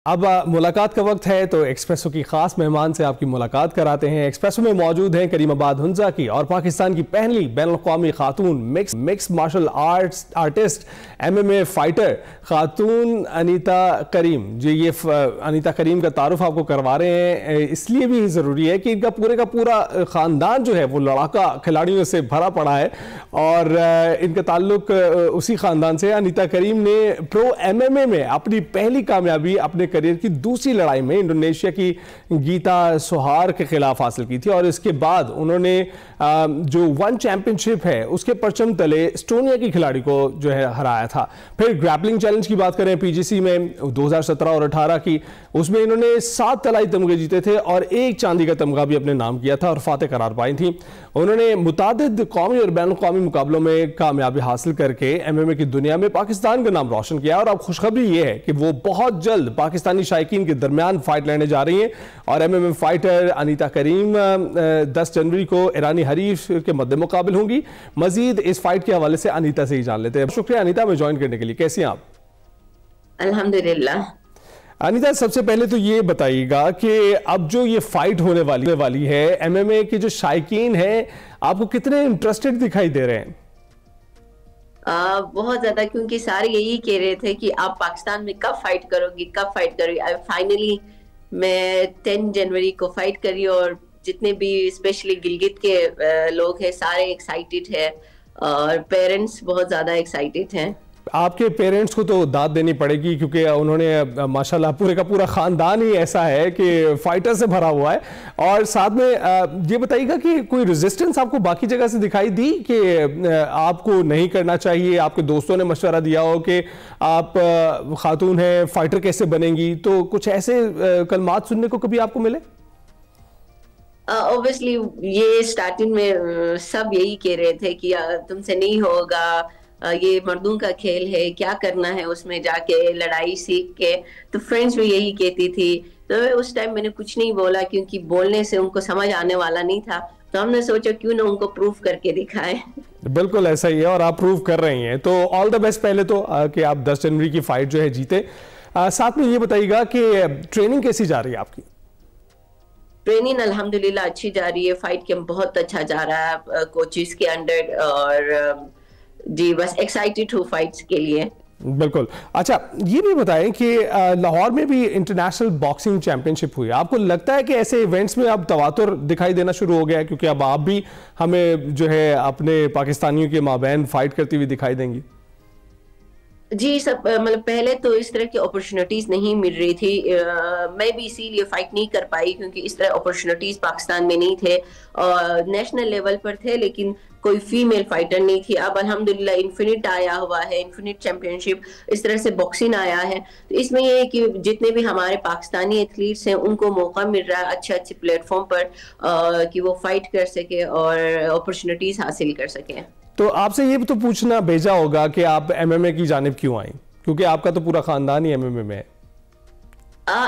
अब मुलाकात का वक्त है तो एक्सप्रेसो की खास मेहमान से आपकी मुलाकात कराते हैं। एक्सप्रेसो में मौजूद हैं करीमाबाद हुंजा की और पाकिस्तान की पहली बैनुल-अक़वामी खातून mix martial arts artist MMA fighter खातून अनीता करीम जी। ये अनीता करीम का तारुफ आपको करवा रहे हैं, इसलिए भी ज़रूरी है कि इनका पूरे का पूरा ख़ानदान जो है वो लड़ाका खिलाड़ियों से भरा पड़ा है और इनका ताल्लुक उसी ख़ानदान से। अनीता करीम ने प्रो MMA में अपनी पहली कामयाबी अपने करियर की दूसरी लड़ाई में इंडोनेशिया की गीता सोहार के खिलाफ हासिल की थी और इसके बाद उन्होंने जो वन चैंपियनशिप है उसके परचम तले एस्टोनिया की खिलाड़ी को जो है हराया था। फिर ग्रैपलिंग चैलेंज की बात करें PGC में 2017 और 18 की, उसमें इन्होंने 7 तलाई तमगे जीते थे और 1 चांदी का तमगा भी अपने नाम किया था और फातेह करार पाई थी। उन्होंने मुतादिद कौमी और बैनुल-अक़वामी मुकाबलों में कामयाबी हासिल करके MMA की दुनिया में पाकिस्तान का नाम रोशन किया और अब खुशखबरी ये है कि वो बहुत जल्द पाकिस्तानी शायकीन के दरमियान फाइट लड़ने जा रही हैं और MMA फाइटर अनीता करीम 10 जनवरी को ईरानी हरीफ के मद्दे मुकाबिल होंगी। मजीद इस फाइट के हवाले से अनीता से ही जान लेते हैं। शुक्रिया अनीता में ज्वाइन करने के लिए। कैसी हैं आप? अल्हम्दुलिल्लाह। अनीता, सबसे पहले तो ये बताइएगा कि अब जो ये फाइट होने वाली है, MMA के जो शायकीन है आपको कितने इंटरेस्टेड दिखाई दे रहे हैं? बहुत ज्यादा, क्योंकि सारे यही कह रहे थे कि आप पाकिस्तान में कब फाइट करोगी। फाइनली मैं 10 जनवरी को फाइट करी और जितने भी स्पेशली गिलगित के लोग हैं सारे एक्साइटेड हैं और पेरेंट्स बहुत ज्यादा एक्साइटेड हैं। आपके पेरेंट्स को तो दाद देनी पड़ेगी क्योंकि उन्होंने माशाल्लाह पूरे का पूरा खानदान ही ऐसा है कि फाइटर से भरा हुआ है। और साथ में ये बताइएगा कि कोई रेजिस्टेंस आपको बाकी जगह से दिखाई दी कि आपको नहीं करना चाहिए? आपके दोस्तों ने मशवरा दिया हो कि आप खातून हैं, फाइटर कैसे बनेंगी? तो कुछ ऐसे कलमात सुनने को कभी आपको मिले? ऑब्वियसली ये स्टार्टिंग में सब यही कह रहे थे कि तुमसे नहीं होगा, ये मर्दों का खेल है, क्या करना है उसमें जाके लड़ाई सीख के। तो फ्रेंड्स भी यही कहती थी। तो उस टाइम मैंने कुछ नहीं बोला क्योंकि बोलने से उनको समझ आने वाला नहीं था। तो हमने सोचा क्यों ना उनको प्रूफ करके दिखाएं। बिल्कुल ऐसा ही है और आप प्रूव कर रही हैं। तो ऑल द बेस्ट पहले तो कि आप 10 जनवरी की फाइट जो है जीते। साथ में ये बताइएगा कि ट्रेनिंग कैसी जा रही है आपकी? ट्रेनिंग अल्हम्दुलिल्लाह अच्छी जा रही है। फाइट कैंप बहुत अच्छा जा रहा है कोचेस के अंडर और जी बस एक्साइटेड हूँ फाइट्स के लिए। बिल्कुल। अच्छा, ये भी बताएं कि लाहौर में भी इंटरनेशनल बॉक्सिंग चैंपियनशिप हुई। आपको लगता है कि ऐसे इवेंट्स में अब तवातुर दिखाई देना शुरू हो गया है क्योंकि अब आप भी हमें जो है अपने पाकिस्तानियों के माबैन फाइट करती हुई दिखाई देंगी? जी सब मतलब पहले तो इस तरह की अपॉर्चुनिटीज नहीं मिल रही थी। मैं भी इसीलिए फाइट नहीं कर पाई क्योंकि इस तरह अपॉर्चुनिटीज पाकिस्तान में नहीं थे और नेशनल लेवल पर थे लेकिन कोई फीमेल फाइटर नहीं थी। अब अल्हम्दुलिल्लाह इन्फिनिट आया हुआ है, इन्फिनिट चैंपियनशिप, इस तरह से बॉक्सिंग आया है। तो इसमें ये है कि जितने भी हमारे पाकिस्तानी एथलीट्स हैं उनको मौका मिल रहा है अच्छे अच्छे प्लेटफॉर्म पर कि वो फाइट कर सके और अपॉर्चुनिटीज हासिल कर सके। तो आपसे ये तो पूछना भेजा होगा कि आप MMA की जानिब क्यों आई, क्योंकि आपका तो पूरा खानदान ही MMA में है।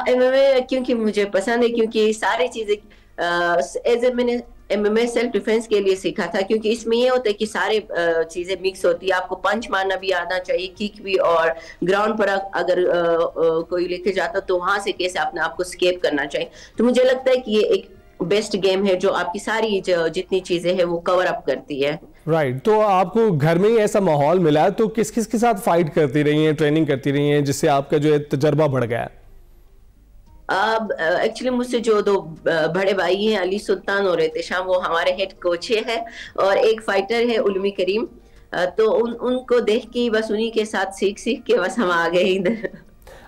MMA क्योंकि मुझे पसंद है, क्योंकि सारी चीजें मैंने MMA सेल्फ डिफेंस के लिए सीखा था क्योंकि इसमें ये होता है कि सारे चीजें मिक्स होती है। आपको पंच मारना भी आना चाहिए, किक भी, और ग्राउंड पर अगर कोई लेके जाता तो वहां से कैसे अपने आप को स्केप करना चाहिए। तो मुझे लगता है कि ये एक बेस्ट गेम है जो आपकी सारी जितनी चीजें हैं वो कवर अप करती है। राइट। तो आपको घर में ही ऐसा माहौल मिला है तो किस किस के साथ फाइट करती रही हैं, ट्रेनिंग करती रही हैं जिससे आपका जो है तजर्बा बढ़ गया है? एक्चुअली मुझसे जो 2 बड़े भाई हैं अली सुल्तान और एहतेशाम, वो हमारे हेड कोच हैं और एक फाइटर है उलमी करीम। तो उनको देख के बस उन्हीं के साथ सीख के बस हम आ गए इधर।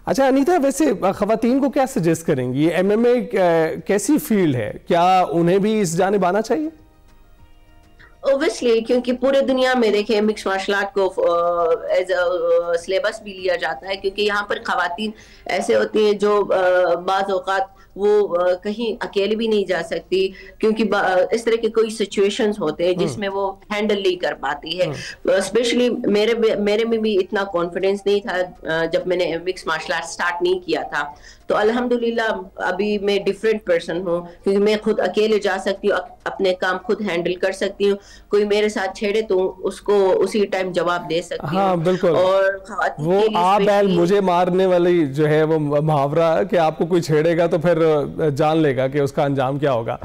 अच्छा अनीता, वैसे खवातीन को क्या सजेस्ट करेंगी? MMA कैसी फील्ड है, क्या उन्हें भी इस जानिब आना चाहिए? ओब्वियसली, क्योंकि पूरे दुनिया में देखें मिक्स मार्शल आर्ट को एज सिलेबस भी लिया जाता है क्योंकि यहाँ पर खवातीन ऐसे होती हैं जो बाज़ औक़ात वो कहीं अकेले भी नहीं जा सकती, क्योंकि इस तरह के कोई सिचुएशंस होते हैं जिसमें वो हैंडल नहीं कर पाती है। स्पेशली मेरे में भी इतना कॉन्फिडेंस नहीं था जब मैंने मिक्स मार्शल आर्ट स्टार्ट नहीं किया था। तो अल्हम्दुलिल्लाह अभी मैं डिफरेंट पर्सन हूँ, क्योंकि मैं खुद अकेले जा सकती हूँ, अपने काम खुद हैंडल कर सकती हूँ। कोई मेरे साथ छेड़े तो उसको उसी टाइम जवाब दे सकती हूँ। हाँ बिल्कुल, और वो आ बैल मुझे मारने वाली जो है वो मुहावरा कि आपको कोई छेड़ेगा तो फिर जान लेगा कि उसका अंजाम क्या होगा।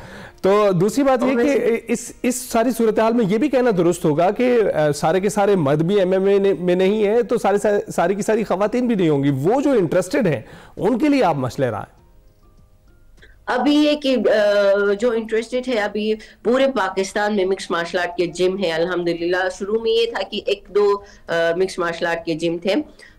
तो दूसरी बात ये कि इस सारी सूरत हाल में ये भी कहना दुरुस्त होगा कि सारे के सारे मर्द भी एमएमए में नहीं है, तो सारी की सारी खवातीन भी नहीं होंगी। वो जो इंटरेस्टेड हैं उनके लिए आप मसले रहा है अभी ये कि जो इंटरेस्टेड है, अभी पूरे पाकिस्तान में मिक्स मार्शल आर्ट के जिम है अल्हम्दुलिल्लाह। शुरू में ये था कि एक दो मिक्स मार्शल आर्ट के जिम थे,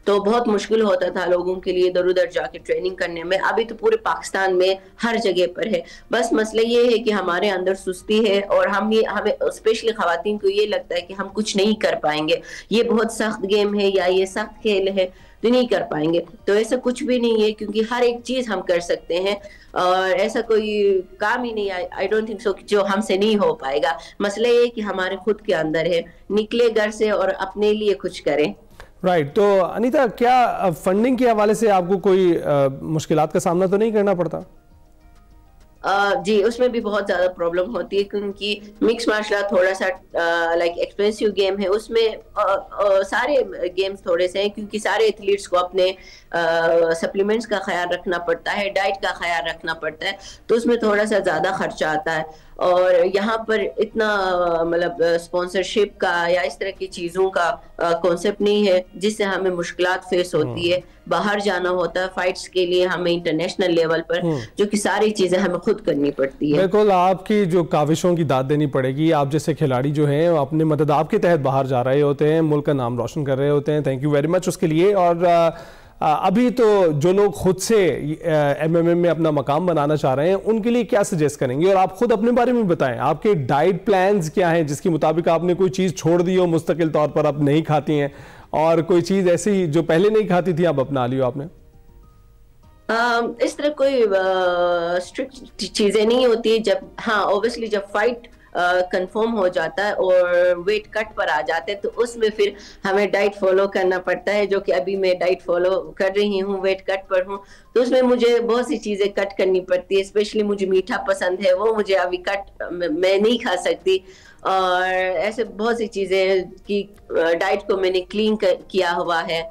तो बहुत मुश्किल होता था लोगों के लिए इधर उधर जाके ट्रेनिंग करने में। अभी तो पूरे पाकिस्तान में हर जगह पर है। बस मसला ये है कि हमारे अंदर सुस्ती है, और हमें स्पेशली खवातीन को ये लगता है कि हम कुछ नहीं कर पाएंगे, ये बहुत सख्त गेम है या ये सख्त खेल है तो नहीं कर पाएंगे। तो ऐसा कुछ भी नहीं है, क्योंकि हर एक चीज हम कर सकते हैं, और ऐसा कोई काम ही नहीं, आई डोंट थिंक सो जो हमसे नहीं हो पाएगा। मसला ये है कि हमारे खुद के अंदर है, निकले घर से और अपने लिए कुछ करें। राइट। तो अनीता, क्या फंडिंग के हवाले से आपको कोई मुश्किलात का सामना तो नहीं करना पड़ता? जी, उसमें भी बहुत ज्यादा प्रॉब्लम होती है, क्योंकि मिक्स मार्शल आर्ट थोड़ा सा लाइक एक्सपेंसिव गेम है। उसमें सारे गेम्स थोड़े से हैं, क्योंकि सारे एथलीट्स को अपने सप्लीमेंट्स का ख्याल रखना पड़ता है, डाइट का ख्याल रखना पड़ता है, तो उसमें थोड़ा सा ज्यादा खर्चा आता है। और यहाँ पर इतना मतलब स्पॉन्सरशिप का या इस तरह की चीजों का कॉन्सेप्ट नहीं है, जिससे हमें मुश्किलात फेस होती है। बाहर जाना होता है फाइट्स के लिए हमें इंटरनेशनल लेवल पर, जो कि सारी चीजें हमें खुद करनी पड़ती है। बिल्कुल, आपकी जो काविशों की दाद देनी पड़ेगी। आप जैसे खिलाड़ी जो हैं अपने मदद आपके तहत बाहर जा रहे होते हैं, मुल्क का नाम रोशन कर रहे होते हैं। थैंक यू वेरी मच उसके लिए। और अभी तो जो लोग खुद से एमएमए में अपना मकाम बनाना चाह रहे हैं, उनके लिए क्या सजेस्ट करेंगे? और आप खुद अपने बारे में बताएं, आपके डाइट प्लान्स क्या हैं जिसके मुताबिक आपने कोई चीज़ छोड़ दी हो, मुस्तकिल तौर पर आप नहीं खाती हैं, और कोई चीज़ ऐसी जो पहले नहीं खाती थी आप अपना ली हो आपने? इस तरह कोई स्ट्रिक्ट चीजें नहीं होती। जब हाँ ऑब्वियसली जब फाइट कंफर्म हो जाता है और वेट कट पर आ जाते हैं, तो उसमें फिर हमें डाइट फॉलो करना पड़ता है, जो कि अभी मैं डाइट फॉलो कर रही हूँ, वेट कट पर हूँ। तो उसमें मुझे बहुत सी चीजें कट करनी पड़ती है। स्पेशली मुझे मीठा पसंद है, वो मुझे अभी कट मैं नहीं खा सकती। और ऐसे बहुत सी चीजें की डाइट को मैंने क्लीन किया हुआ है।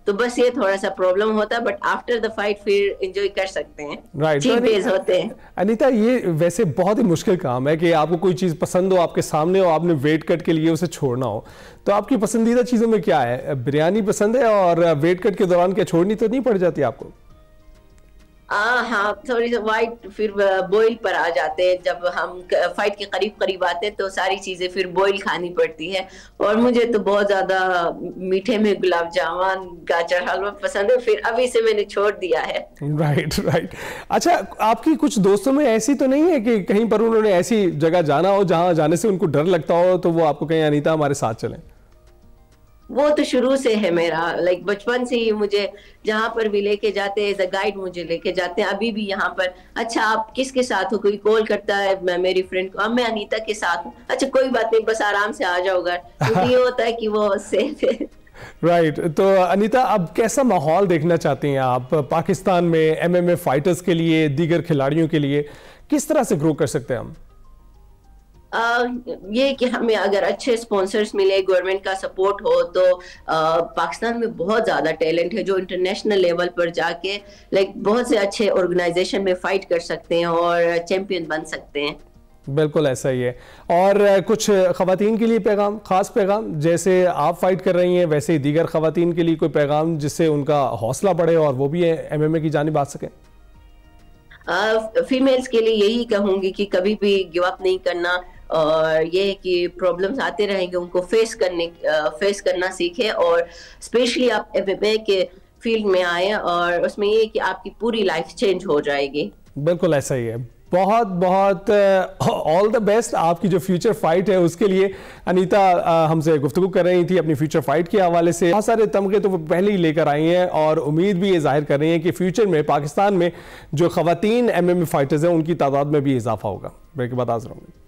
तो बस ये थोड़ा सा प्रॉब्लम होता है, बट आफ्टर द फाइट फिर एंजॉय कर सकते हैं। राइट। चीट डेज होते हैं। अनीता, ये वैसे बहुत ही मुश्किल काम है कि आपको कोई चीज़ पसंद हो, आपके सामने हो, आपने वेट कट के लिए उसे छोड़ना हो। तो आपकी पसंदीदा चीज़ों में क्या है? बिरयानी पसंद है, और वेट कट के दौरान क्या छोड़नी तो नहीं पड़ जाती आपको? हाँ, थोड़ी सी वाइट फिर बॉईल पर आ जाते हैं। जब हम फाइट के करीब करीब आते हैं तो सारी चीजें फिर बॉईल खानी पड़ती है। और मुझे तो बहुत ज्यादा मीठे में गुलाब जामुन, गाजर हलवा पसंद है, फिर अभी से मैंने छोड़ दिया है। Right right. अच्छा, आपकी कुछ दोस्तों में ऐसी तो नहीं है कि कहीं पर उन्होंने ऐसी जगह जाना हो जहां जाने से उनको डर लगता हो, तो वो आपको कहें अनीता हमारे साथ चलें? वो तो शुरू से है मेरा, लाइक बचपन से ही मुझे जहाँ पर भी लेके जाते हैं एज अ गाइड मुझे लेके जाते हैं। अभी भी यहाँ पर, अच्छा आप किसके साथ हो? कोई कॉल करता है, मैं मेरी फ्रेंड को, अब मैं अनीता के साथ हूँ। अच्छा कोई बात नहीं, बस आराम से आ जाओ घर, क्योंकि ये होता है कि वो सेफ है। राइट। तो अनीता, अब कैसा माहौल देखना चाहती हैं आप पाकिस्तान में एमएमए फाइटर्स के लिए, दीगर खिलाड़ियों के लिए? किस तरह से ग्रो कर सकते हैं हम? ये कि हमें अगर अच्छे स्पॉन्सर्स मिले, गवर्नमेंट का सपोर्ट हो, तो पाकिस्तान में बहुत ज्यादा टैलेंट है जो इंटरनेशनल लेवल पर जाके लाइक बहुत से अच्छे ऑर्गेनाइजेशन में फाइट कर सकते हैं और चैंपियन बन सकते हैं। बिल्कुल ऐसा ही है। और कुछ खवातीन के लिए पैगाम, खास पैगाम, जैसे आप फाइट कर रही हैं वैसे ही दीगर खवातीन के लिए कोई पैगाम जिससे उनका हौसला बढ़े और वो भी एमएमए की जानिब आ सकें? फीमेल्स के लिए यही कहूंगी कि कभी भी गिव अप नहीं करना, और ये है कि प्रॉब्लम्स आते रहेंगे, उनको फेस करना सीखें। और स्पेशली आप एमएमए के फील्ड में आए, और उसमें ये है कि आपकी पूरी लाइफ चेंज हो जाएगी। बिल्कुल ऐसा ही है। बहुत बहुत ऑल द बेस्ट आपकी जो फ्यूचर फाइट है उसके लिए। अनीता हमसे गुफ्तगू कर रही थी अपनी फ्यूचर फाइट के हवाले से। बहुत सारे तमगे तो वो पहले ही लेकर आई हैं और उम्मीद भी ये जाहिर कर रही हैं कि फ्यूचर में पाकिस्तान में जो खवातीन MMA फाइटर्स हैं उनकी तादाद में भी इजाफा होगा। ब्रेक के बाद हाजिर होंगे।